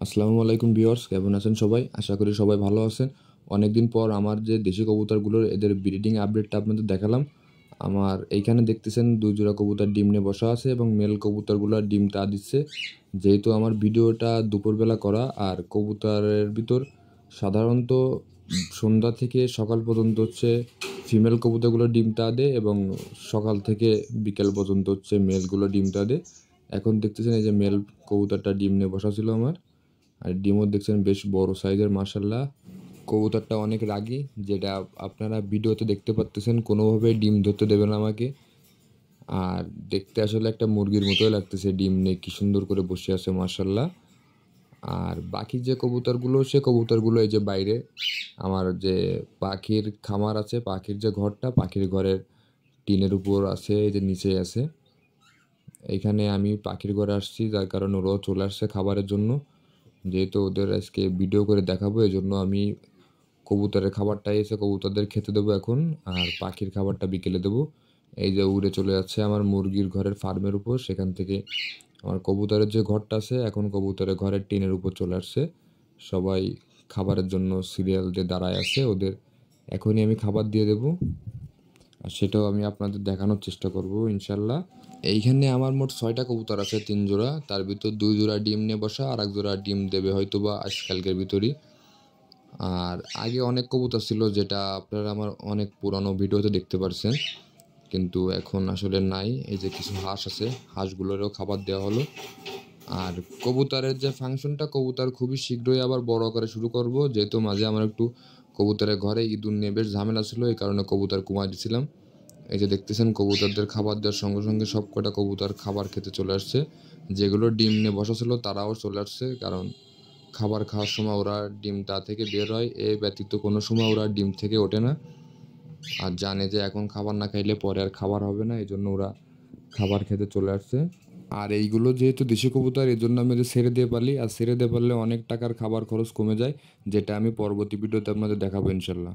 আসসালামু আলাইকুম ভিউয়ার্স, কেমন আছেন সবাই? আশা করি সবাই ভালো আছেন। অনেকদিন পর আমার যে দেশি কবুতরগুলোর এদের ব্রিডিং আপডেটটা আপনাদের দেখালাম। আমার এইখানে দেখতেছেন ২ জোড়া কবুতর ডিম নিয়ে বসা আছে এবং মেল কবুতরগুলো ডিম তা দিচ্ছে। যেহেতু আমার ভিডিওটা দুপুরবেলা করা আর কবুতরের ভিতর সাধারণত সন্ধ্যা থেকে সকাল পর্যন্ত হচ্ছে ফিমেল কবুতরগুলো ডিম তা দেয় এবং সকাল থেকে বিকেল পর্যন্ত হচ্ছে মেলগুলো ডিম তা দেয়। এখন দেখতেছেন এই যে মেল কবুতরটা ডিম নিয়ে বসা ছিল আমার। আর ডিমও দেখছেন বেশ বড় সাইজের, মাশাল্লাহ। কবুতরটা অনেক রাগী, যেটা আপনারা ভিডিওতে দেখতে পাচ্তেছেন। কোনোভাবেই ডিম ধরতে দেবে না আমাকে। আর দেখতে আসলে একটা মুরগির মতোই লাগতেছে, ডিম নিয়ে কি সুন্দর করে বসে আছে, মাশাল্লাহ। আর বাকি যে কবুতরগুলো, সে কবুতরগুলো এই যে বাইরে আমার যে পাখির খামার আছে, পাখির যে ঘরটা, পাখির ঘরের টিনের উপর আছে, এই যে নিচে আছে। এইখানে আমি পাখির ঘরে আসছি, যার কারণে ওরাও চলে আসছে খাবারের জন্য। যেহেতু ওদের আজকে ভিডিও করে দেখাবো, এই জন্য আমি কবুতরের খাবারটা এসে কবুতরদের খেতে দেবো এখন, আর পাখির খাবারটা বিকেলে দেবো। এই যে উড়ে চলে যাচ্ছে আমার মুরগির ঘরের ফার্মের উপর, সেখান থেকে আমার কবুতরের যে ঘরটা আছে, এখন কবুতরের ঘরের টিনের উপর চলে আসছে। সবাই খাবারের জন্য সিরিয়াল দিয়ে দাঁড়ায় আছে, ওদের এখনই আমি খাবার দিয়ে দেবো। আর সেটাও আমি আপনাদের দেখানোর চেষ্টা করব ইনশাল্লাহ। এইখানে আমার মোট 6টা কবুতর আছে, 3 জোড়া। তার ভিতর 2 জোড়া ডিম নিয়ে বসা, আর 1 জোড়া ডিম দেবে হয়তো বা আজকালকের ভিতরই। আর আগে অনেক কবুতর ছিল, যেটা আপনারা আমার অনেক পুরানো ভিডিওতে দেখতে পারছেন, কিন্তু এখন আসলে নাই। এই যে কিছু হাঁস আছে, হাঁসগুলোরও খাবার দেওয়া হলো। আর কবুতরের যে ফাংশনটা, কবুতর খুবই শীঘ্রই আবার বড় করে শুরু করব, যেহেতু মাঝে আমার একটু কবুতরের ঘরে ইঁদুর নিয়ে বেশ ঝামেলা ছিল, এই কারণে কবুতর কমাই দিয়েছিলাম। এই যে দেখতেছেন কবুতরদের খাবার দেওয়ার সঙ্গে সঙ্গে সব কটা কবুতর খাবার খেতে চলে আসছে। যেগুলো ডিম নিয়ে বসা ছিল তারাও চলে আসছে, কারণ খাবার খাওয়ার সময় ওরা ডিম তা থেকে বের হয়, এ ব্যতীত কোনো সময় ওরা ডিম থেকে ওঠে না। আর জানে যে এখন খাবার না খাইলে পরে আর খাবার হবে না, এই জন্য ওরা খাবার খেতে চলে আসছে। আর এইগুলো যেহেতু দেশি কবুতর, এই জন্য আমি ওদের ছেড়ে দিয়ে পারলি, আর ছেড়ে দিয়ে পারলে অনেক টাকার খাবার খরচ কমে যায়, যেটা আমি পরবর্তী ভিডিওতে আপনাদের দেখাবো ইনশাল্লাহ।